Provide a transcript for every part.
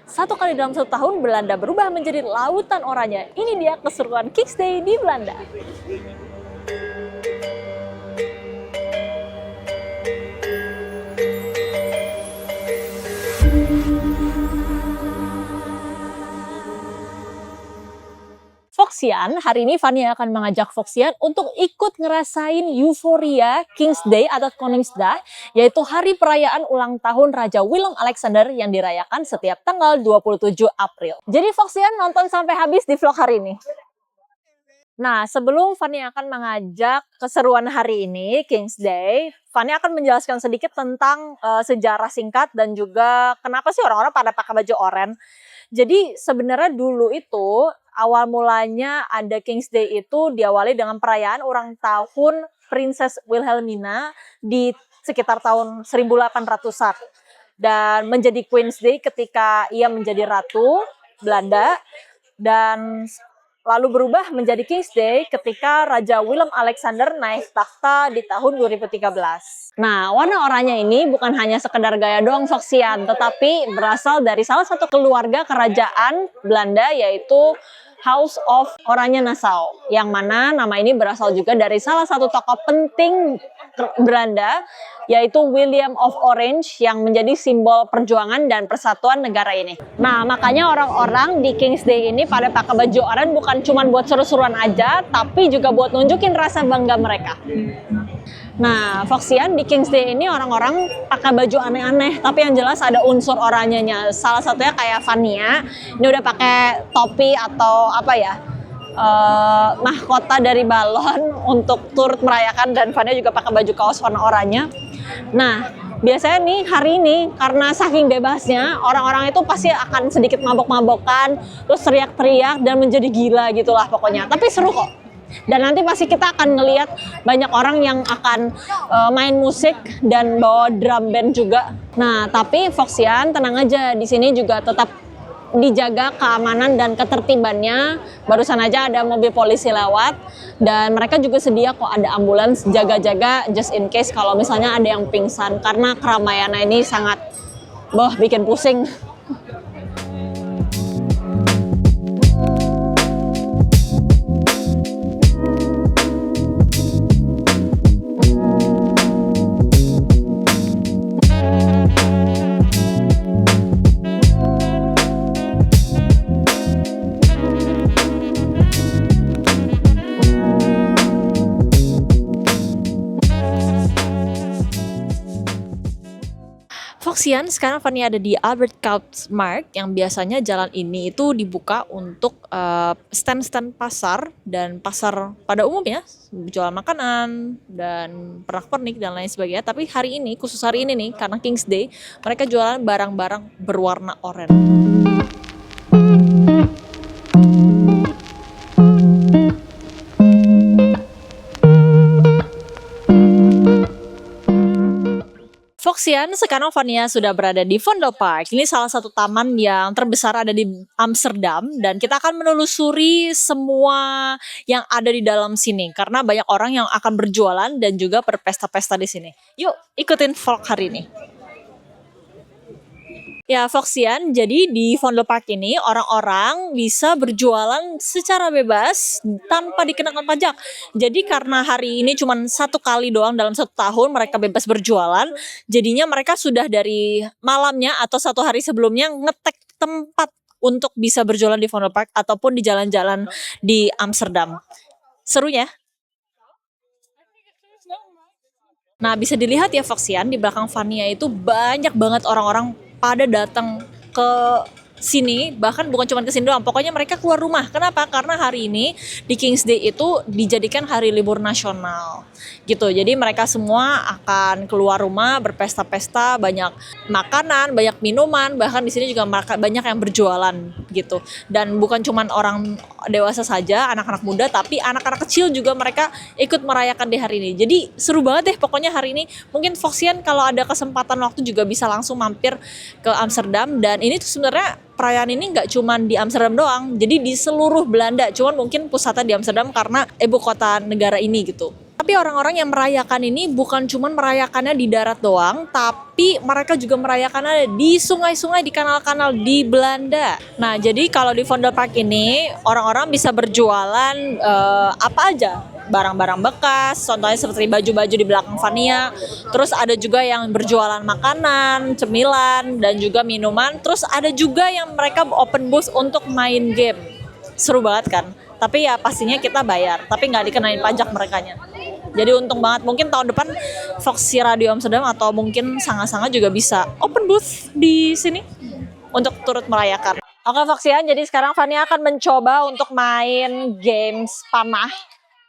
Satu kali dalam satu tahun Belanda berubah menjadi lautan oranye. Ini dia keseruan King's Day di Belanda. Foxian, hari ini Fanny akan mengajak Foxian untuk ikut ngerasain euforia King's Day atau Koningsdag, yaitu hari perayaan ulang tahun Raja Willem Alexander yang dirayakan setiap tanggal 27 April. Jadi Foxian nonton sampai habis di vlog hari ini. Nah, sebelum Fanny akan mengajak keseruan hari ini, King's Day, Fanny akan menjelaskan sedikit tentang sejarah singkat dan juga kenapa sih orang-orang pada pakai baju oranye. Jadi sebenarnya dulu itu awal mulanya ada King's Day itu diawali dengan perayaan ulang tahun Princess Wilhelmina di sekitar tahun 1800-an. Dan menjadi Queen's Day ketika ia menjadi ratu Belanda, dan lalu berubah menjadi King's Day ketika Raja Willem Alexander naik takhta di tahun 2013. Nah, warna oranye ini bukan hanya sekedar gaya doang Foxian, tetapi berasal dari salah satu keluarga kerajaan Belanda, yaitu House of Oranje-Nassau, yang mana nama ini berasal juga dari salah satu tokoh penting Belanda, yaitu William of Orange, yang menjadi simbol perjuangan dan persatuan negara ini. Nah, makanya orang-orang di King's Day ini pada pakai baju oranye bukan cuma buat seru-seruan aja, tapi juga buat nunjukin rasa bangga mereka. Nah, Foxian, di King's Day ini orang-orang pakai baju aneh-aneh, tapi yang jelas ada unsur oranyenya. Salah satunya kayak Fania, ini udah pakai topi atau apa ya, mahkota dari balon untuk turut merayakan, dan Fania juga pakai baju kaos warna oranye. Nah, biasanya nih hari ini karena saking bebasnya, orang-orang itu pasti akan sedikit mabok-mabokan, terus teriak-teriak dan menjadi gila gitulah pokoknya. Tapi seru kok. Dan nanti pasti kita akan ngelihat banyak orang yang akan main musik dan bawa drum band juga. Nah, tapi Foxian tenang aja, di sini juga tetap dijaga keamanan dan ketertibannya. Barusan aja ada mobil polisi lewat, dan mereka juga sedia kok ada ambulans jaga-jaga just in case kalau misalnya ada yang pingsan, karena keramaiannya ini sangat bikin pusing. Foxian, sekarang Fanny ada di Albert Kuipsmarkt, yang biasanya jalan ini itu dibuka untuk stand-stand pasar dan pasar pada umumnya, jual makanan dan pernak-pernik dan lain sebagainya. Tapi hari ini, khusus hari ini nih, karena King's Day, mereka jualan barang-barang berwarna oranye. Foxian, sekarang Fania sudah berada di Vondelpark. Ini salah satu taman yang terbesar ada di Amsterdam, dan kita akan menelusuri semua yang ada di dalam sini karena banyak orang yang akan berjualan dan juga berpesta-pesta di sini. Yuk, ikutin vlog hari ini. Ya, Foxian, jadi di Vondelpark ini orang-orang bisa berjualan secara bebas tanpa dikenakan pajak. Jadi karena hari ini cuma satu kali doang dalam satu tahun mereka bebas berjualan, jadinya mereka sudah dari malamnya atau satu hari sebelumnya ngetek tempat untuk bisa berjualan di Vondelpark ataupun di jalan-jalan di Amsterdam. Seru ya? Nah, bisa dilihat ya Foxian, di belakang Fania itu banyak banget orang-orang pada datang ke sini, bahkan bukan cuma ke sini doang, pokoknya mereka keluar rumah. Kenapa? Karena hari ini di King's Day itu dijadikan hari libur nasional gitu. Jadi mereka semua akan keluar rumah, berpesta-pesta, banyak makanan, banyak minuman, bahkan di sini juga banyak yang berjualan gitu. Dan bukan cuma orang dewasa saja, anak-anak muda, tapi anak-anak kecil juga mereka ikut merayakan di hari ini. Jadi seru banget deh pokoknya hari ini. Mungkin Foxian kalau ada kesempatan waktu juga bisa langsung mampir ke Amsterdam. Dan ini tuh sebenarnya perayaan ini nggak cuma di Amsterdam doang, jadi di seluruh Belanda. Cuman mungkin pusatnya di Amsterdam karena ibu kota negara ini gitu. Tapi orang-orang yang merayakan ini bukan cuma merayakannya di darat doang, tapi mereka juga merayakannya di sungai-sungai, di kanal-kanal di Belanda. Nah, jadi kalau di Vondelpark ini orang-orang bisa berjualan apa aja, barang-barang bekas, contohnya seperti baju-baju di belakang Vania. Terus ada juga yang berjualan makanan, cemilan, dan juga minuman. Terus ada juga yang mereka open booth untuk main game. Seru banget kan? Tapi ya pastinya kita bayar, tapi nggak dikenain pajak merekanya. Jadi untung banget, mungkin tahun depan Foxy Radio Amsterdam atau mungkin Sanga-Sanga juga bisa open booth di sini untuk turut merayakan. Oke Foxyan, jadi sekarang Fania akan mencoba untuk main games panah.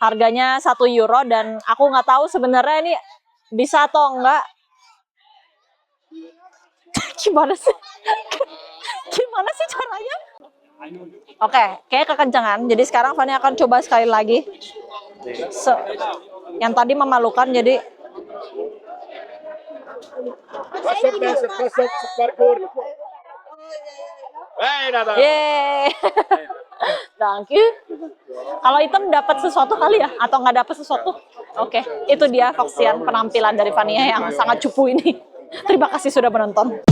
Harganya €1 dan aku nggak tahu sebenarnya ini bisa atau enggak. Gimana sih? Gimana sih caranya? Oke, kayak kekencangan. Jadi sekarang Fania akan coba sekali lagi. Yang tadi memalukan, jadi yeay. Thank you. Kalau hitam dapat sesuatu kali ya, atau nggak dapat sesuatu? Oke, itu dia Foxyan, penampilan dari Fania yang sangat cupu ini. Terima kasih sudah menonton.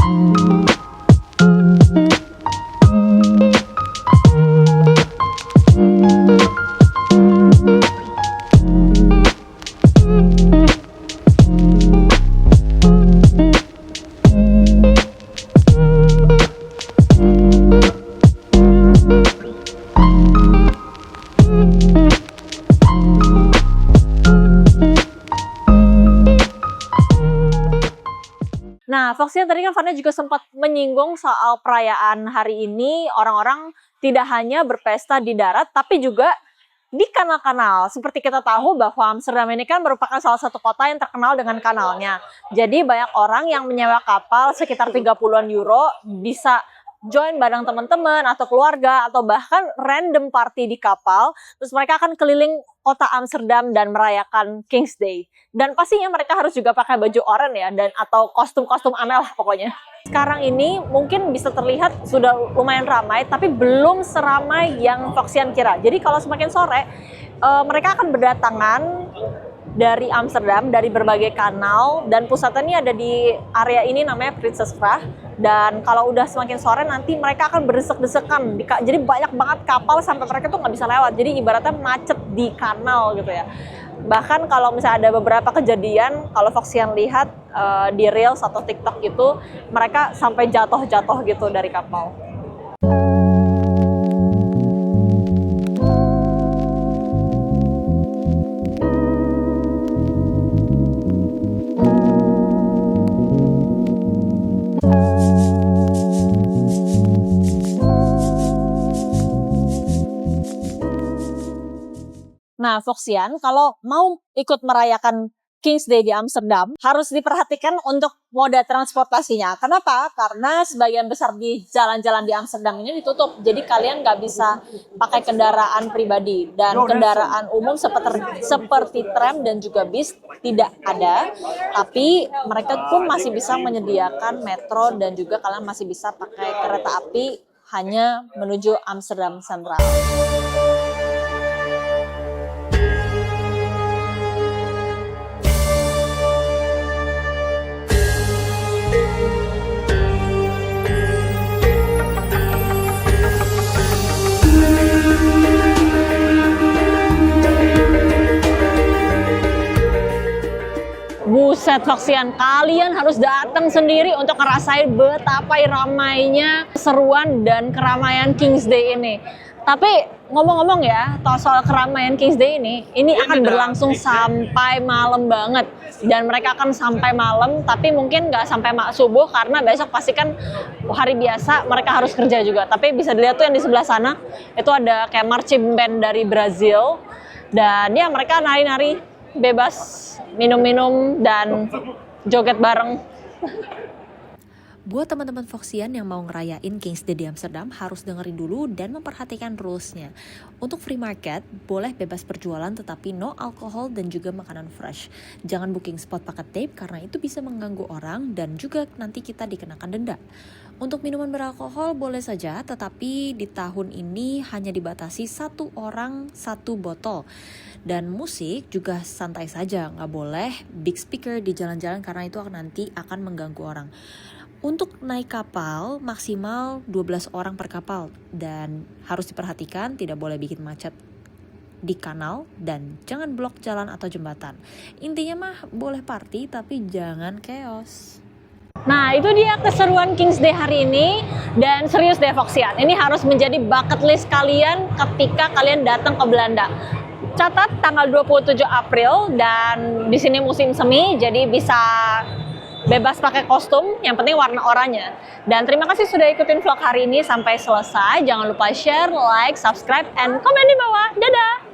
Nah, Foxyan tadi kan Fania juga sempat menyinggung soal perayaan hari ini, orang-orang tidak hanya berpesta di darat, tapi juga di kanal-kanal. Seperti kita tahu bahwa Amsterdam ini kan merupakan salah satu kota yang terkenal dengan kanalnya. Jadi banyak orang yang menyewa kapal sekitar 30-an euro, bisa join bareng teman-teman atau keluarga atau bahkan random party di kapal. Terus mereka akan keliling kota Amsterdam dan merayakan King's Day. Dan pastinya mereka harus juga pakai baju oranye ya, dan atau kostum-kostum aneh lah pokoknya. Sekarang ini mungkin bisa terlihat sudah lumayan ramai, tapi belum seramai yang Foxyan kira. Jadi kalau semakin sore, mereka akan berdatangan dari Amsterdam, dari berbagai kanal, dan pusatnya ada di area ini namanya Prinsesgracht. Dan kalau udah semakin sore nanti mereka akan berdesek-desekan, jadi banyak banget kapal sampai mereka tuh nggak bisa lewat, jadi ibaratnya macet di kanal gitu ya. Bahkan kalau misalnya ada beberapa kejadian, kalau Foxyan lihat di Reels atau TikTok itu, mereka sampai jatuh-jatuh gitu dari kapal. Nah, Foxyan, kalau mau ikut merayakan King's Day di Amsterdam, harus diperhatikan untuk moda transportasinya. Kenapa? Karena sebagian besar di jalan-jalan di Amsterdam ini ditutup. Jadi kalian nggak bisa pakai kendaraan pribadi. Dan kendaraan umum seperti tram dan juga bis tidak ada. Tapi mereka pun masih bisa menyediakan metro dan juga kalian masih bisa pakai kereta api hanya menuju Amsterdam Central. Buset Foxyan, kalian harus datang sendiri untuk ngerasain betapa ramainya keseruan dan keramaian King's Day ini. Tapi ngomong-ngomong ya, soal keramaian King's Day ini akan berlangsung sampai malam banget. Dan mereka akan sampai malam, tapi mungkin nggak sampai subuh karena besok pasti kan hari biasa mereka harus kerja juga. Tapi bisa dilihat tuh yang di sebelah sana, itu ada kayak marching band dari Brazil. Dan ya mereka nari-nari bebas, minum-minum dan joget bareng. Buat teman-teman Foxyan yang mau ngerayain King's Day di Amsterdam harus dengerin dulu dan memperhatikan rules-nya. Untuk free market, boleh bebas berjualan tetapi no alkohol dan juga makanan fresh. Jangan booking spot pakai tape karena itu bisa mengganggu orang dan juga nanti kita dikenakan denda. Untuk minuman beralkohol boleh saja, tetapi di tahun ini hanya dibatasi 1 orang 1 botol. Dan musik juga santai saja, nggak boleh big speaker di jalan-jalan karena itu nanti akan mengganggu orang. Untuk naik kapal maksimal 12 orang per kapal dan harus diperhatikan tidak boleh bikin macet di kanal dan jangan blok jalan atau jembatan. Intinya mah boleh party tapi jangan chaos. Nah, itu dia keseruan Kings Day hari ini. Dan serius deh Foxian, ini harus menjadi bucket list kalian ketika kalian datang ke Belanda. Catat tanggal 27 April dan di sini musim semi, jadi bisa bebas pakai kostum, yang penting warna oranye. Dan terima kasih sudah ikutin vlog hari ini sampai selesai. Jangan lupa share, like, subscribe, and komen di bawah. Dadah!